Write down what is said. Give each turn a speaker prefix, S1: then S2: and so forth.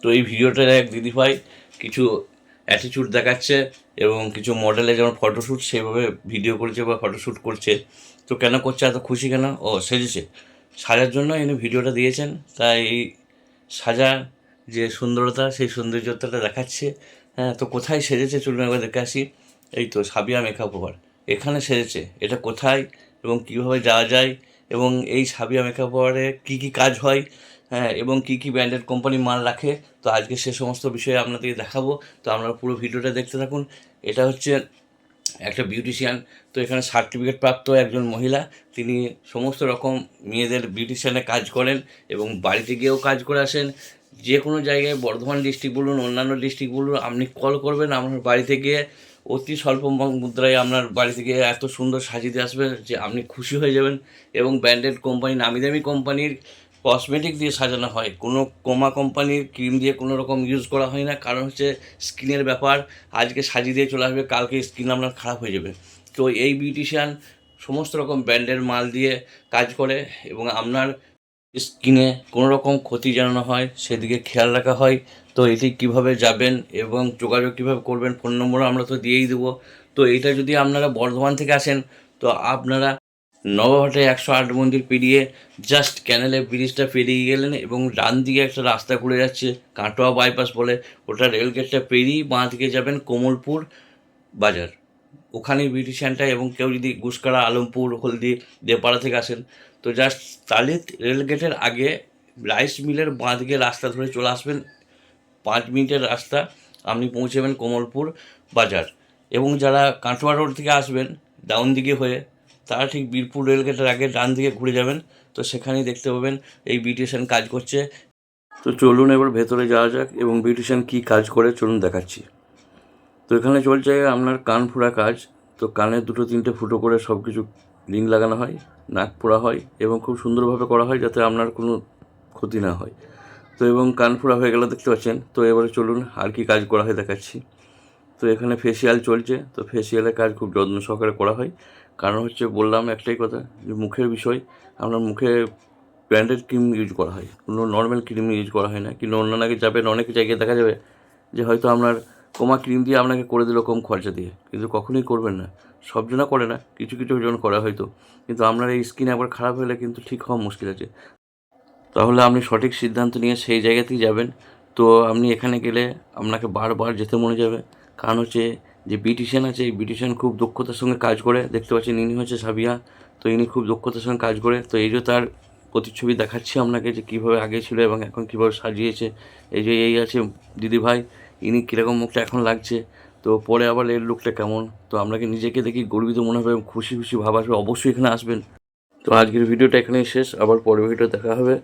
S1: তো এই ভিডিওটার এক দিদিভাই কিছু অ্যাটিটিউড দেখাচ্ছে এবং কিছু মডেলে যেমন ফটোশ্যুট সেভাবে ভিডিও করছে বা ফটোশ্যুট করছে। তো কেন করছে, এত খুশি কেন? ও সেজেছে, সাজার জন্য ইনি ভিডিওটা দিয়েছেন। তাই এই সাজার যে সুন্দরতা, সেই সৌন্দর্যতাটা দেখাচ্ছে। হ্যাঁ, তো কোথায় সেজেছে চলুন একবার দেখে আসি। এই তো সাবিয়া মেকআপ ওভার, এখানে সেজেছে। এটা কোথায় এবং কীভাবে যাওয়া যায় এবং এই সাবিয়া মেকআপ ওভারে কী কী কাজ হয়, হ্যাঁ, এবং কী কী ব্র্যান্ডেড কোম্পানি মাল রাখে, তো আজকে সে সমস্ত বিষয়ে আপনাদেরকে দেখাবো। তো আপনারা পুরো ভিডিওটা দেখতে থাকুন। এটা হচ্ছে একটা বিউটিশিয়ান। তো এখানে সার্টিফিকেট প্রাপ্ত একজন মহিলা, তিনি সমস্ত রকম মেয়েদের বিউটিশিয়ানে কাজ করেন এবং বাড়িতে গিয়েও কাজ করে আসেন। যে কোনো জায়গায়, বর্ধমান ডিস্ট্রিক্ট বলুন, অন্যান্য ডিস্ট্রিক্ট বলুন, আপনি কল করবেন, আপনার বাড়িতে গিয়ে অতি স্বল্প মুদ্রায় আপনার বাড়িতে গিয়ে এত সুন্দর সাজিয়ে দিয়ে আসবে যে আপনি খুশি হয়ে যাবেন। এবং ব্র্যান্ডেড কোম্পানি, নামি দামি কোম্পানির কসমেটিক দিয়ে সাজানো হয়, কোনো কোমা কোম্পানির ক্রিম দিয়ে কোনো রকম ইউজ করা হয় না। কারণ হচ্ছে স্কিনের ব্যাপার, আজকে সাজিয়ে দিয়ে চলে আসবে, কালকে স্কিন আপনার খারাপ হয়ে যাবে। তো এই বিউটিশিয়ান সমস্ত রকম ব্র্যান্ডের মাল দিয়ে কাজ করে এবং আপনার স্কিনে কোনো রকম ক্ষতি যেন না হয় সেদিকে খেয়াল রাখা হয়। তো এটি কিভাবে যাবেন এবং যোগাযোগ কীভাবে করবেন, ফোন নম্বর আমরা তো দিয়েই দেবো। তো এইটা যদি আপনারা বর্ধমান থেকে আসেন, তো আপনারা নবাবহাটে 108 মন্দির পেরিয়ে জাস্ট ক্যানেলের ব্রিজটা পেরিয়ে গেলেন এবং ডান দিকে একটা রাস্তা ঘুরে যাচ্ছে, কাটোয়া বাইপাস বলে, ওটা রেলগেটটা পেরিয়ে বাঁ দিকে যাবেন কমলপুর বাজার, ওখানেই বিউটিশিয়ানটা। এবং কেউ যদি গুসকারা, আলমপুর, হলদি, দেপাড়া থেকে আসেন, তো জাস্ট তালিত রেলগেটের আগে রাইস মিলের বাঁ দিকে রাস্তা ধরে চলে আসবেন, 5 মিনিটের রাস্তা, আপনি পৌঁছাবেন কমলপুর বাজার। এবং যারা কাটোয়া রোড থেকে আসবেন ডাউন দিকে হয়ে, তারা ঠিক বীরপুর রেলগেটের আগে ডান দিকে ঘুরে যাবেন, তো সেখানেই দেখতে পাবেন এই বিউটিশিয়ান কাজ করছে। তো চলুন এবার ভেতরে যাওয়া যাক এবং বিউটিশিয়ান কী কাজ করে চলুন দেখাচ্ছি। তো এখানে চলছে আপনার কান ফোড়া কাজ। তো কানে 2-3টে ফুটো করে সব কিছু রিং লাগানো হয়, নাক ফোড়া হয় এবং খুব সুন্দরভাবে করা হয় যাতে আপনার কোনো ক্ষতি না হয়। তো এবং কান ফোড়া হয়ে গেল দেখতে পাচ্ছেন। তো এবারে চলুন আর কি কাজ করা হয় দেখাচ্ছি। তো এখানে ফেসিয়াল চলছে। তো ফেসিয়ালের কাজ খুব যত্ন সহকারে করা হয়, কারণ হচ্ছে বললাম একটাই কথা, যে মুখের বিষয়, আপনার মুখে ব্র্যান্ডেড ক্রিম ইউজ করা হয়, কোনো নর্মাল ক্রিম ইউজ করা হয় না। কিন্তু অন্যান্য যাবেন অনেক জায়গায় দেখা যাবে যে হয়তো আপনার কোমা ক্রিম দিয়ে আপনাকে করে দিল কম খরচা দিয়ে, কিন্তু কখনোই করবেন না। সব জনা করে না, কিছু কিছু জন করে হয়তো, কিন্তু আপনার এই স্কিন একবার খারাপ হলে কিন্তু ঠিক হওয়া মুশকিল আছে। তাহলে আপনি সঠিক সিদ্ধান্ত নিয়ে সেই জায়গাতেই যাবেন। তো আপনি এখানে গেলে আপনাকে বারবার যেতে মনে যাবে, কারণ হচ্ছে যে বিউটিশিয়ান আছে, এই বিউটিশিয়ান খুব দক্ষতার সঙ্গে কাজ করে। দেখতে পাচ্ছেন ইনি হচ্ছে সাবিয়া। তো ইনি খুব দক্ষতার সঙ্গে কাজ করে। তো এই যে তার প্রতিচ্ছবি দেখাচ্ছি আপনাকে, যে কীভাবে আগে ছিল এবং এখন কীভাবে সাজিয়েছে। এই যে এই আছে দিদিভাই, ইনি কীরকম মুখটা এখন লাগছে, তো পরে আবার এর লুকটা কেমন। তো আপনাকে নিজেকে দেখি গর্বিত মনে হবে এবং খুশি খুশি ভাব আসবে, অবশ্যই এখানে আসবেন। তো আজকের ভিডিওটা এখানেই শেষ, আবার পরের ভিডিও দেখা হবে।